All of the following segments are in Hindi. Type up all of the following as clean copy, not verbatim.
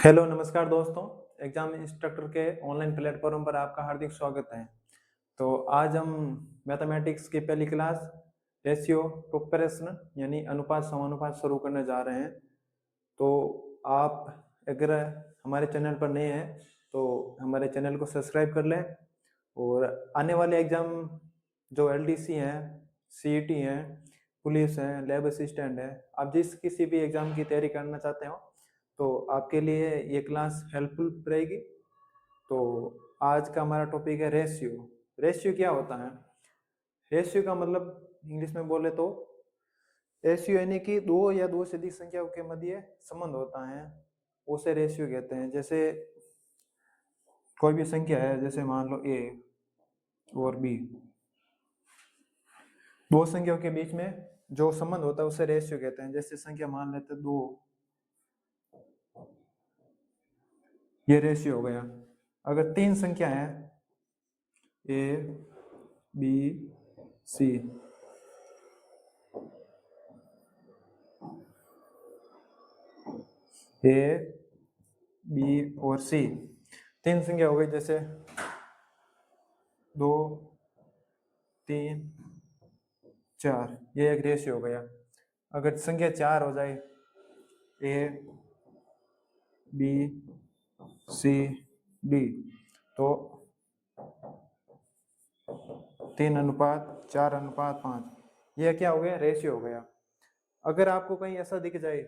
हेलो नमस्कार दोस्तों। एग्जाम इंस्ट्रक्टर के ऑनलाइन प्लेटफॉर्म पर आपका हार्दिक स्वागत है। तो आज हम मैथमेटिक्स की पहली क्लास रेशियो प्रोपोर्शन यानी अनुपात समानुपात शुरू करने जा रहे हैं। तो आप अगर हमारे चैनल पर नए हैं तो हमारे चैनल को सब्सक्राइब कर लें और आने वाले एग्जाम जो एलडीसी हैं, सीईटी हैं, पुलिस हैं, लैब असिस्टेंट है, आप जिस किसी भी एग्जाम की तैयारी करना चाहते हो तो आपके लिए ये क्लास हेल्पफुल रहेगी। तो आज का हमारा टॉपिक है रेशियो। रेशियो क्या होता है? रेशियो का मतलब इंग्लिश में बोले तो रेशियो यानी कि दो या दो से अधिक संख्याओं के मध्य संबंध होता है, उसे रेशियो कहते हैं। जैसे कोई भी संख्या है, जैसे मान लो ए और बी, दो संख्याओं के बीच में जो संबंध होता है उसे रेशियो कहते हैं। जैसे संख्या मान लेते हैं 2, ये रेशियो हो गया। अगर तीन संख्या है A B C, A B और सी तीन संख्या हो गई। जैसे 2 3 4, ये एक रेशियो हो गया। अगर संख्या 4 हो जाए ए बी सी डी, तो 3:4:5, ये क्या हो गया? रेशियो हो गया। अगर आपको कहीं ऐसा दिख जाए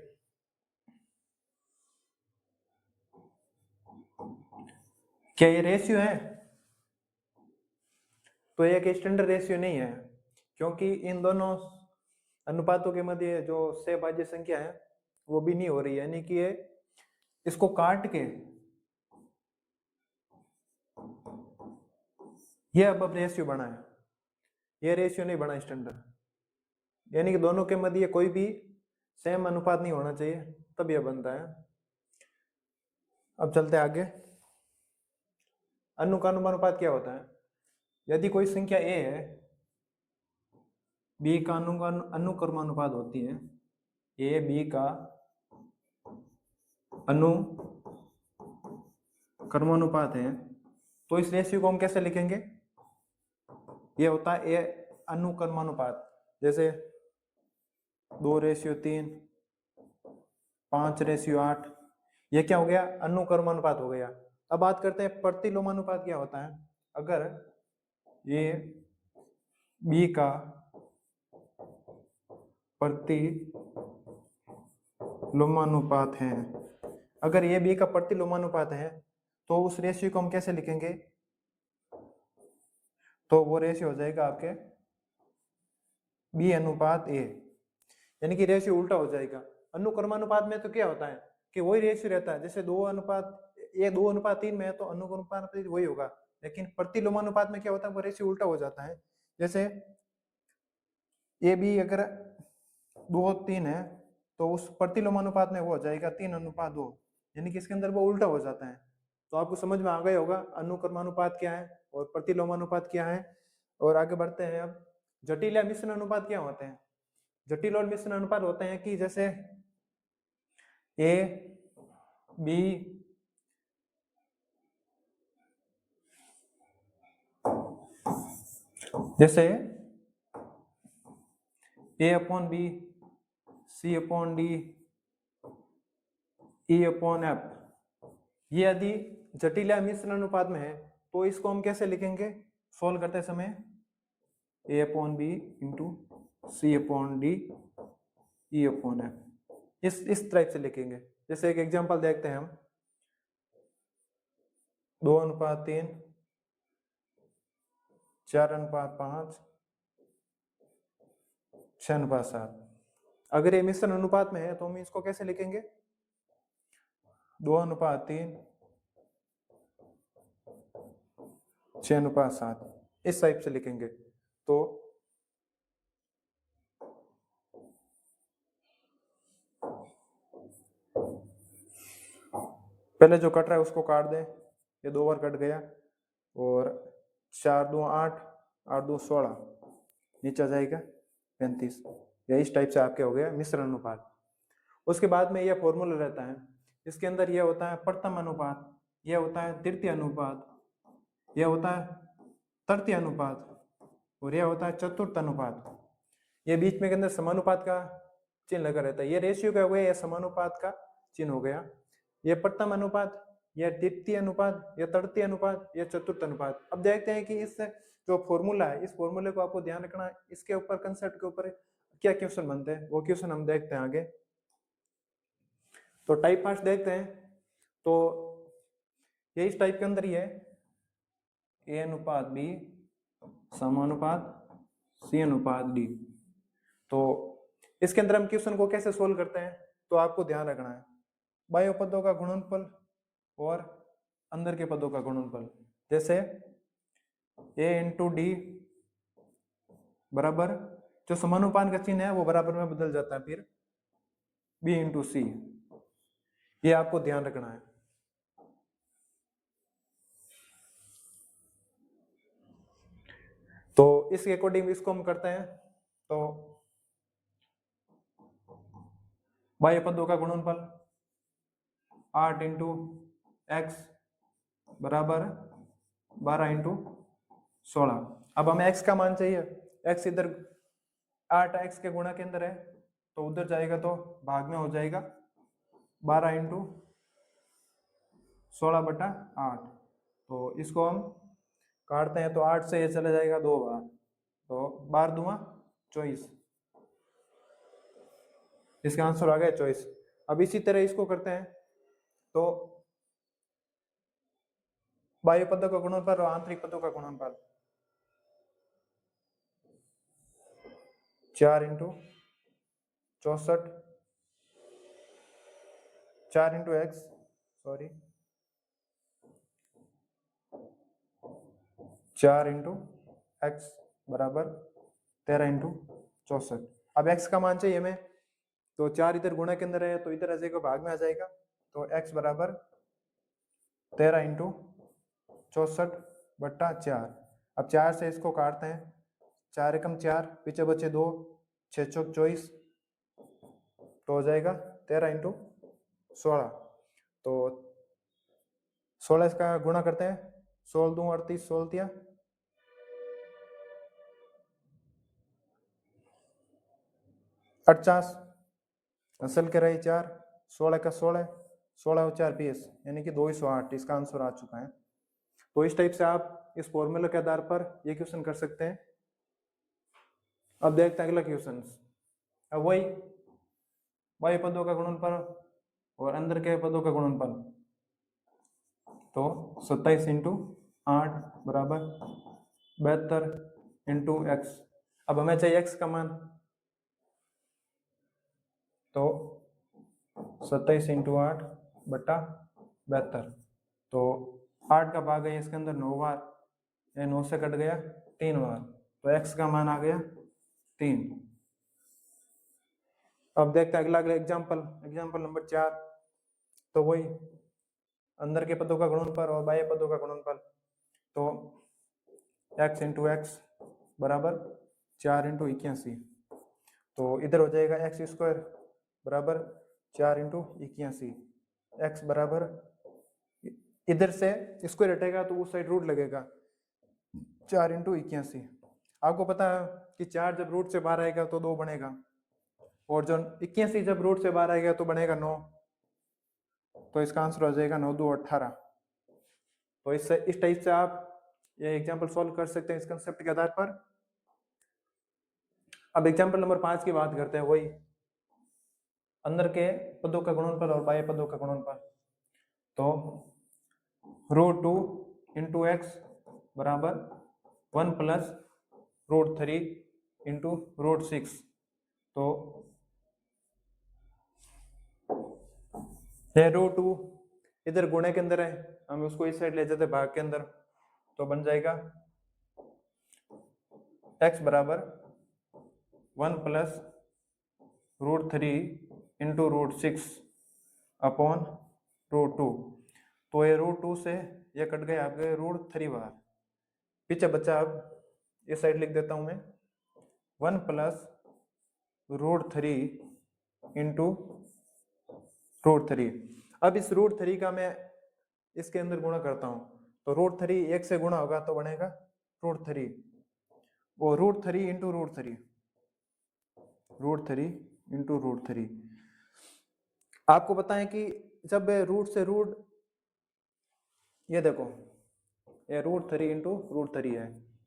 क्या ये रेशियो है, तो ये एक स्टैंडर्ड रेशियो नहीं है, क्योंकि इन दोनों अनुपातों के मध्य जो सहभाज्य संख्या है वो भी नहीं हो रही है। यानी कि ये इसको काट के ये अब रेशियो बना है, ये रेशियो नहीं बना स्टैंडर्ड। यानी कि दोनों के मध्य कोई भी सेम अनुपात नहीं होना चाहिए, तब यह बनता है। अब चलते आगे। अनु का अनुपात क्या होता है? यदि कोई संख्या ए है, बी का अनुक्रमानुपात होती है, ए बी का अनुक्रमानुपात है, तो इस रेशियो को हम कैसे लिखेंगे? ये होता है ए अनुक्रमानुपात। जैसे 2:3, 5:8, ये क्या हो गया? अनुक्रमानुपात हो गया। अब बात करते हैं प्रतिलोमानुपात क्या होता है। अगर ये बी का प्रतिलोमानुपात है, अगर ये बी का प्रतिलोमानुपात है तो उस रेशियो को हम कैसे लिखेंगे? तो वो रेशियो हो जाएगा आपके B/A, यानी कि रेशियो उल्टा हो जाएगा। अनुक्रमानुपात में तो क्या होता है कि वही रेशियो रहता है। जैसे 2:3 में है तो अनुक्रमानुपात वही होगा, लेकिन प्रतिलोमानुपात में क्या होता है, वो रेशियो उल्टा हो जाता है। जैसे ए बी अगर 2:3 है तो उस प्रतिलोमानुपात में वो हो जाएगा 3:2, यानी कि इसके अंदर वो उल्टा हो जाता है। तो आपको समझ में आ गया होगा अनुक्रमानुपात क्या है और प्रतिलोमानुपात क्या है। और आगे बढ़ते हैं। अब जटिल या मिश्रण अनुपात क्या होते हैं? जटिल और मिश्रण अनुपात होते हैं कि जैसे ए बी जैसे A/B, C/D, E/F, ये यदि जटिल या मिश्रण अनुपात में है तो इसको हम कैसे लिखेंगे सोल्व करते समय? A/B इंटू C/D E/F, इस टाइप से लिखेंगे। जैसे एक एग्जांपल देखते हैं हम, 2:3, 4:5, 6:7। अगर ये मिश्रण अनुपात में है तो हम इसको कैसे लिखेंगे? 2:3, 6:7, इस टाइप से लिखेंगे। तो पहले जो कट रहा है उसको काट दें, ये 2 बार कट गया। और 4×2 8, 8×2 16, नीचे जाएगा 35। या इस टाइप से आपके हो गया मिश्रण अनुपात। उसके बाद में यह फॉर्मूला रहता है इसके अंदर यह होता है प्रथम अनुपात, यह होता है तृतीय अनुपात, यह होता है तृतीय अनुपात और यह होता है चतुर्थ अनुपात। ये बीच में के अंदर समानुपात का चिन्ह लगा रहता है। ये रेशियो का हो गया, यह समानुपात का चिन्ह हो गया। यह प्रथम अनुपात, यह द्वितीय अनुपात, यह तृतीय अनुपात, यह चतुर्थ अनुपात। अब देखते हैं कि इस जो फॉर्मूला है, इस फॉर्मूले को आपको ध्यान रखना है। इसके ऊपर कंसेप्ट के ऊपर क्या क्वेश्चन बनते हैं, वो क्वेश्चन हम देखते हैं आगे। तो टाइप फर्स्ट देखते हैं। तो ये इस टाइप के अंदर ही है, ए अनुपात बी समानुपात सी अनुपात डी। तो इसके अंदर हम क्वेश्चन को कैसे सोल्व करते हैं, तो आपको ध्यान रखना है बाह्य पदों का गुणनफल और अंदर के पदों का गुणनफल। जैसे a इंटू डी बराबर, जो समानुपात का चिन्ह है वो बराबर में बदल जाता है, फिर b इंटू सी। ये आपको ध्यान रखना है। तो इसके अकॉर्डिंग इसको हम करते हैं। तो बाह्य पदों का गुणनफल 8 इंटू एक्स बराबर 12 इंटू 16। अब हमें x का मान चाहिए। x इधर 8x के गुणा के अंदर है, तो उधर जाएगा तो भाग में हो जाएगा 12 इंटू 16/8। तो इसको हम काटते हैं तो 8 से ये चला जाएगा 2 बार, तो 12 दूंगा 24। इसका आंसर आ गया 24। अब इसी तरह इसको करते हैं। तो बाह्य पदों का गुणनफल और आंतरिक पदों का गुणनफल 4 into 64, 4 into x, sorry 4 into x बराबर 13 इंटू 64। अब x का मान चाहिए हमें, तो 4 इधर गुणा के अंदर है तो इधर आ जाएगा, भाग में आ जाएगा। तो x बराबर 13 इंटू 64/4। अब 4 से इसको काटते हैं, 4 एकम 4, पीछे बचे 2, 6 चौक 24, तो हो जाएगा 13 इंटू 16। तो 16 इसका गुणा करते हैं, 16 दूं 38, 16 दिया 50, असल के रही 4, 16 का 16, 16 और 4 20, यानी कि 208। इसका आंसर आ चुका है। तो इस टाइप से आप इस फॉर्मूले के आधार पर ये क्वेश्चन कर सकते हैं। अब देखते हैं अगला क्वेश्चन। अब वही बाह्य पदों का गुणनफल और अंदर के पदों का गुणनफल। तो 27 इंटू 8 बराबर 72 इंटू एक्स। अब हमें चाहिए एक्स का मान, तो 27 इंटू 8/72। तो 8 का भाग है इसके अंदर 9 बार, ये 9 से कट गया 3 बार, तो x का मान आ गया 3। अब देखते हैं अगला एग्जाम्पल नंबर 4। तो वही अंदर के पदों का गुणनफल और बाह्य पदों का गुणनफल। तो x इंटू एक्स बराबर 4 इंटू 81। तो इधर हो जाएगा एक्स स्क्वायर बराबर 4 इंटू 81। एक्स बराबर, इधर से स्क्वायर हटेगा तो उस साइड रूट लगेगा, 4 इंटू 81। आपको पता है कि 4 जब रूट से बाहर आएगा तो 2 बनेगा, और जो 81 जब रूट से बाहर आएगा तो बनेगा 9। तो इसका आंसर हो जाएगा 9 2 18। तो इस टाइप से आप ये एग्जाम्पल सॉल्व कर सकते हैं इस कंसेप्ट के आधार पर। अब एग्जाम्पल नंबर 5 की बात करते हैं। वही अंदर के पदों का गुणनफल और बाह्य पदों का गुणनफल। तो √2 इंटू एक्स बराबर 1 प्लस √3 इंटू √6। तो ये √2 इधर गुणे के अंदर है, हम उसको इस साइड ले जाते भाग के अंदर, तो बन जाएगा x बराबर 1 प्लस √3 इंटू √6 अपॉन √2। तो ये √2 से ये कट गए आपके √3 बार, पीछे बचा। अब इस साइड लिख देता हूं मैं 1 प्लस √3 इंटू √3। अब इस √3 का मैं इसके अंदर गुणा करता हूं, तो √3 1 से गुणा होगा तो बनेगा √3, वो √3 इंटू √3, √3 इंटू √3। आपको बताएं कि जब रूट से रूट, ये देखो ये √3 इंटू √3 है,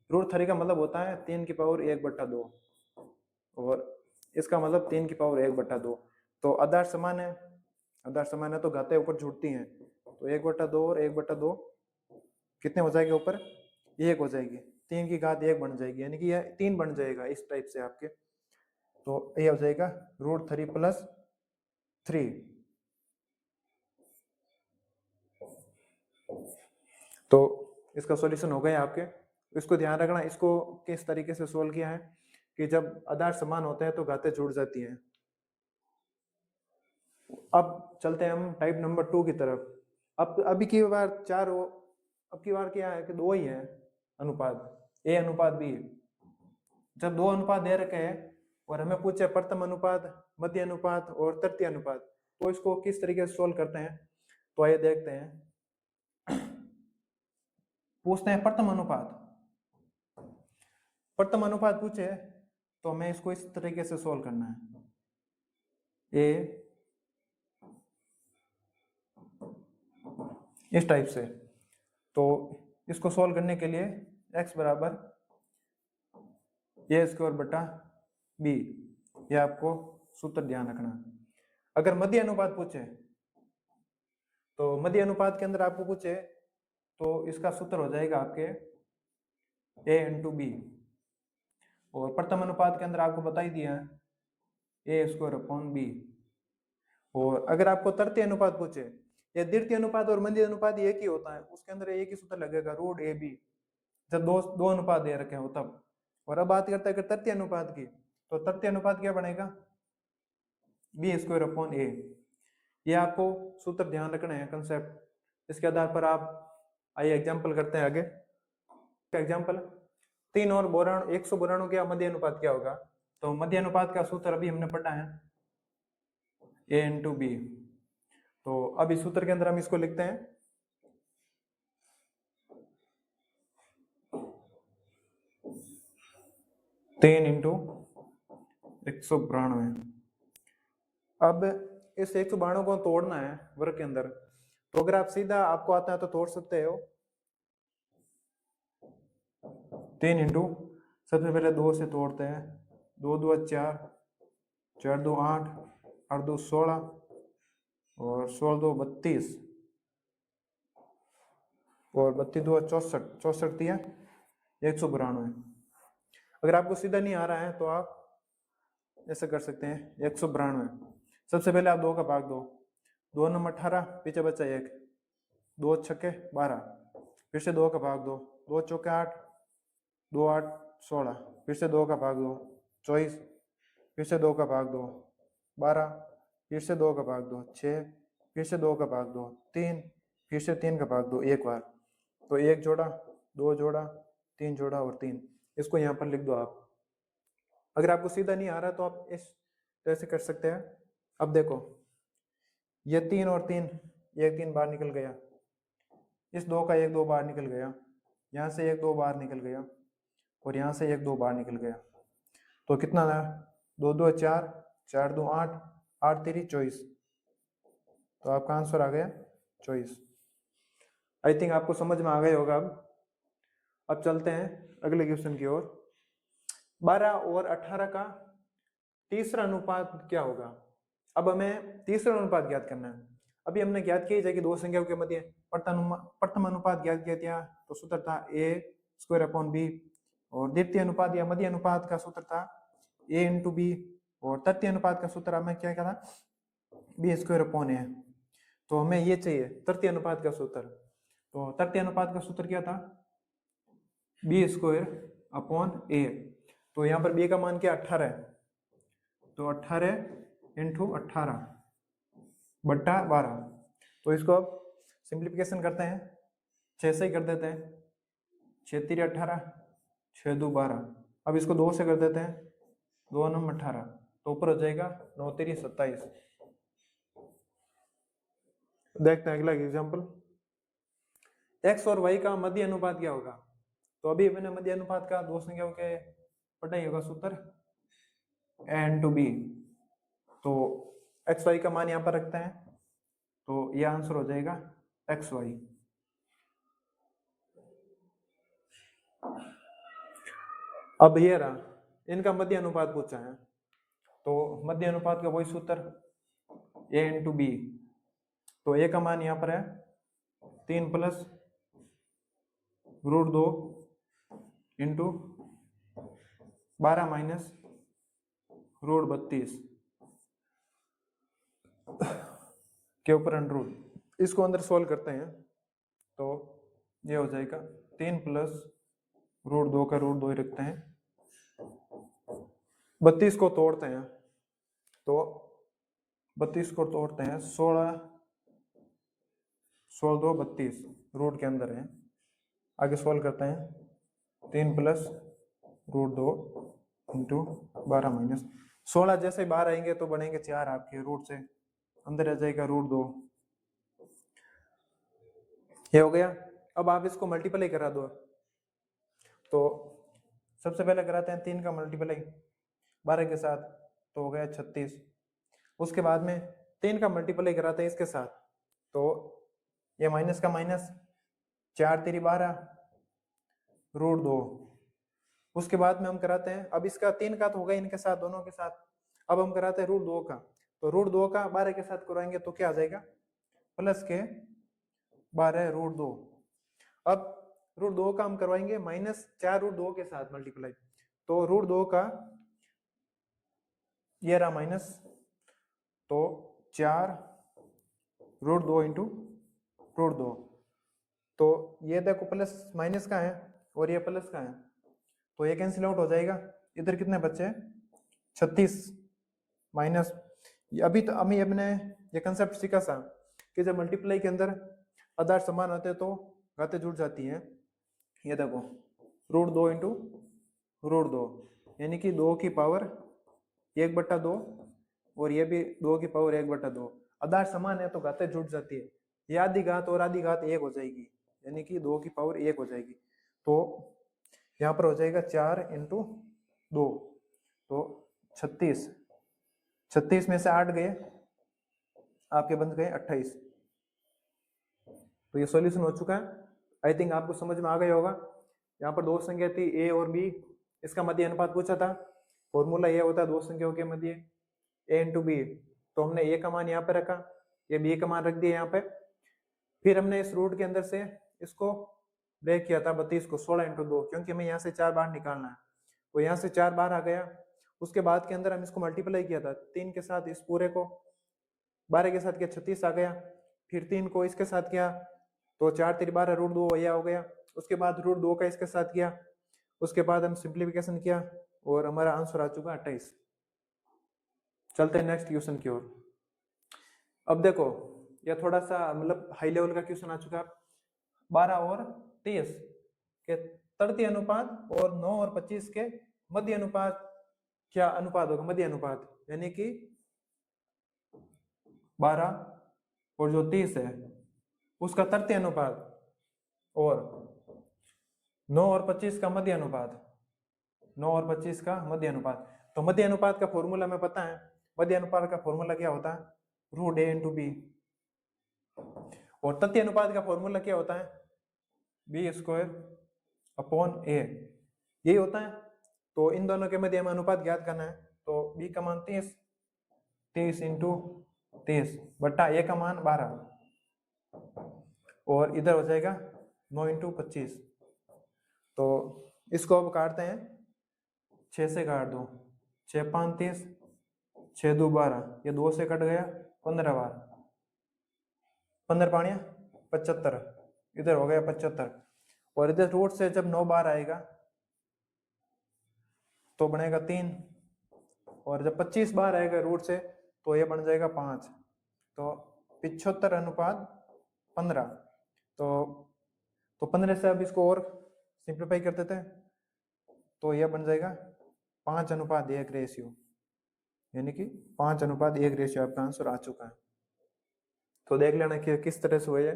√3 का मतलब होता है 3 की पावर 1/2, और इसका मतलब 3 की पावर 1/2। तो आधार समान है, आधार समान है तो घातें ऊपर जुड़ती हैं, तो 1/2 और 1/2 कितने हो जाएंगे ऊपर, 1 हो जाएगी, 3 की घात 1 बन जाएगी, यानी कि यह 3 बन जाएगा इस टाइप से आपके। तो ये हो जाएगा √3 + 3। तो इसका सॉल्यूशन हो गया आपके। इसको ध्यान रखना, इसको किस तरीके से सोल्व किया है कि जब आधार समान होते हैं तो घातें जुड़ जाती हैं। अब चलते हैं हम टाइप नंबर 2 की तरफ। अब अभी की बार 4 हो, अब की बार क्या है कि 2 ही है अनुपात, A अनुपात B। जब 2 अनुपात दे रखे हैं और हमें पूछे प्रथम अनुपात, मध्य अनुपात और तृतीय अनुपात, तो इसको किस तरीके से सोल्व करते हैं, तो आइए देखते हैं। पूछते हैं प्रथम अनुपात, प्रथम अनुपात पूछे तो हमें इसको इस तरीके से सोल्व करना है, ए इस टाइप से। तो इसको सोल्व करने के लिए x बराबर a² / b, ये आपको सूत्र ध्यान रखना। अगर मध्य अनुपात पूछे, तो मध्य अनुपात के अंदर आपको पूछे तो इसका सूत्र हो जाएगा आपके a × b, और प्रथम अनुपात के अंदर आपको बता ही दिया है a² / b। और अगर आपको तृतीय अनुपात पूछे, या द्वितीय अनुपात और मध्य अनुपात एक ही होता है, उसके अंदर एक ही सूत्र लगेगा √ab, जब दो अनुपात दे रखे हो तब। और अब बात करते हैं तृतीय अनुपात की, तो तृतीय अनुपात क्या बनेगा, b² / a। ये आपको सूत्र ध्यान रखना है, कंसेप्ट। इसके आधार पर आप आइए एग्जाम्पल करते हैं आगे। एग्जाम्पल, 3 और बोरान 100 बोरानों का मध्य अनुपात क्या होगा, तो मध्य अनुपात का सूत्र अभी हमने पढ़ा है a × b। तो अब इस सूत्र के अंदर हम इसको लिखते हैं 3 × 192। अब इस 192 को तोड़ना है वर्ग के अंदर, तो अगर आप सीधा आपको आता है तो तोड़ सकते हो। 3 इंटू, सबसे पहले 2 से तोड़ते हैं, 2 × 2 = 4, 4 × 2 = 8, 8 × 2 = 16, और 16 × 2 = 32, और 32 × 2 = 64, 64 दिया 192। अगर आपको सीधा नहीं आ रहा है तो आप ऐसे कर सकते हैं 192। सबसे पहले आप 2 का भाग दो, 2 × 18, पीछे बचा 1, 2 × 6 = 12, फिर से 2 का भाग दो, 2 × 4 = 8, 2 × 8 = 16, फिर से 2 का भाग दो 24, फिर से 2 का भाग दो 12, फिर से 2 का भाग दो 6, फिर से 2 का भाग दो 3, फिर से 3 का भाग दो एक बार। तो 1 जोड़ा, 2 जोड़ा, 3 जोड़ा और 3, इसको यहाँ पर लिख दो आप। अगर आपको सीधा नहीं आ रहा तो आप इस तरह से कर सकते हैं। अब देखो ये 3 और 3, 1 3 बाहर निकल गया, इस 2 का 1 2 बाहर निकल गया, यहाँ से 1 2 बाहर निकल गया, और यहाँ से 1 2 बाहर निकल गया। तो कितना है, 2 2 = 4, 4 2 = 8, 8 3 = 24। तो आपका आंसर आ गया 24। आई थिंक आपको समझ में आ गया होगा। अब चलते हैं अगले क्वेश्चन की ओर। 12 और 18 का तीसरा अनुपात क्या होगा। अब हमें तीसरा अनुपात ज्ञात करना है। अभी हमने ज्ञात किया कि दो संख्याओं के मध्य प्रथम अनुपात ज्ञात किया था, तो सूत्र था a² / b, और द्वितीय अनुपात या मध्य अनुपात का सूत्र था a × b, और तृतीय अनुपात का सूत्र हमें क्या था, b² / a। तो हमें ये चाहिए तृतीय अनुपात का सूत्र। तो तृतीय अनुपात का सूत्र क्या था, b² / a। तो यहाँ पर b का मान क्या 18 है, तो 18 × 18 / 12। तो इसको अब सिंप्लीफिकेशन करते हैं, 6 से ही कर देते हैं, 6 3 = 18, 6 2 = 12। अब इसको 2 से कर देते हैं, 2 9 = 18, तो ऊपर हो जाएगा 9 3 = 27। देखते हैं अगला एग्जाम्पल, x और y का मध्य अनुपात क्या होगा। तो अभी मैंने मध्य अनुपात का दो संख्याओं के पढ़ाई होगा सूत्र a/b। तो एक्स वाई का मान यहाँ पर रखते हैं, तो यह आंसर हो जाएगा एक्स वाई। अब ये रहा, इनका मध्य अनुपात पूछा है, तो मध्य अनुपात का वही सूत्र a/b। तो a का मान यहाँ पर है 3 + √2 इंटू 12 माइनस √32 के ऊपर अंडर। इसको अंदर सोल्व करते हैं तो ये हो जाएगा 3 + √2 का √2 ही रखते हैं, 32 को तोड़ते हैं, तो 32 को तोड़ते हैं 16 2 32 रूट के अंदर है। आगे सोल्व करते हैं 3 + √2 इंटू 12 माइनस 16, जैसे बाहर आएंगे तो बनेंगे 4 आपके रूट से, अंदर आ जाएगा √2। ये हो गया। अब आप इसको मल्टीप्लाई करा दो, तो सबसे पहले कराते हैं 3 का मल्टीप्लाई 12 के साथ, तो हो गया 36। उसके बाद में 3 का मल्टीप्लाई कराते हैं इसके साथ, तो ये माइनस का माइनस 4 × 3 = 12 √2। उसके बाद में हम कराते हैं, अब इसका 3 का तो होगा इनके साथ, दोनों के साथ, अब हम कराते हैं √2 का, तो √2 का 12 के साथ कराएंगे तो क्या आ जाएगा प्लस के 12 √2। अब √2 का हम करवाएंगे माइनस 4 √2 के साथ मल्टीप्लाई, तो √2 का ये रहा माइनस, तो 4 √2 इंटू √2, तो ये देखो प्लस माइनस का है और ये प्लस का है, तो ये कैंसिल आउट हो जाएगा। इधर कितने बच्चे 36 माइनस, अभी तो अभी हमने ये कंसेप्ट सीखा था कि जब मल्टीप्लाई के अंदर आधार समान होते तो घातें जुड़ जाती हैं। ये देखो √2 इंटू √2 यानी कि 2 की पावर 1/2 और ये भी 2 की पावर 1/2। आधार समान है तो घातें जुड़ जाती है, ये आधी घात और आधी घात 1 हो जाएगी, यानी कि 2 की पावर 1 हो जाएगी। तो यहाँ पर हो जाएगा 4 × 2, तो 36, 36 में से 8 गए आपके बन गए 28। तो ये सॉल्यूशन हो चुका है। आई थिंक आपको समझ में आ गया होगा। यहाँ पर दो संख्या थी a और b, इसका मध्य अनुपात पूछा था। फॉर्मूला ये होता है दो संख्याओं के मध्य a/b, तो हमने a का मान यहाँ पे रखा, ये b का मान रख दिया यहाँ पे। फिर हमने इस रूट के अंदर से इसको ब्रेक किया था 32 को 16 × 2, क्योंकि हमें यहाँ से 4 बाहर निकालना है, तो यहाँ से 4 बाहर आ गया। उसके बाद के अंदर हम इसको मल्टीप्लाई किया था 3 के साथ, इस पूरे को 12 के साथ किया 36 आ गया, फिर 3 को इसके साथ किया तो 4 × 3 = 12 √2 यह हो गया। उसके बाद √2 का इसके साथ किया, उसके बाद हम सिंप्लीफिकेशन किया और हमारा आंसर आ चुका 28। चलते हैं नेक्स्ट क्वेश्चन की ओर। अब देखो यह थोड़ा सा मतलब हाई लेवल का क्वेश्चन आ चुका है। 12 और 23 के तृतीय अनुपात और 9 और 25 के मध्य अनुपात क्या अनुपात होगा, मध्य अनुपात, यानी कि 12 और जो 30 है उसका तृतीय अनुपात और 9 और 25 का मध्य अनुपात, 9 और 25 का मध्य अनुपात। तो मध्य अनुपात का फॉर्मूला में पता है, मध्य अनुपात का फॉर्मूला क्या होता है √a/b, और तृतीय अनुपात का फॉर्मूला क्या होता है b²/a, यही होता है। तो इन दोनों के मध्य हमें अनुपात ज्ञात करना है, तो b का मान 30 × 30 बट्टा a का मान 12 और इधर हो जाएगा 9 × 25। तो इसको अब काटते हैं, 6 से काट दो, 6 × 5 = 30, 6 × 2 = 12, ये 2 से कट गया 15 बार, 15 × 5 = 75, इधर हो गया 75, और इधर रूट से जब 9 बार आएगा तो बनेगा 3, और जब 25 बार आएगा रूट से तो ये बन जाएगा 5, तो 75:15। तो 15 से अब इसको और सिंप्लीफाई कर देते हैं, तो यह बन जाएगा 5:1 रेशियो, यानी कि 5:1 रेशियो आपका आंसर आ चुका है। तो देख लेना कि किस तरह से हुए है।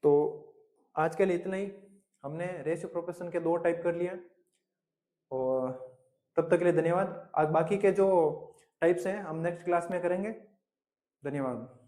तो आज के लिए इतना ही। हमने रेशियो प्रोपोर्शन के 2 टाइप कर लिया, और तब तक के लिए धन्यवाद। आज बाकी के जो टाइप्स हैं हम नेक्स्ट क्लास में करेंगे। धन्यवाद।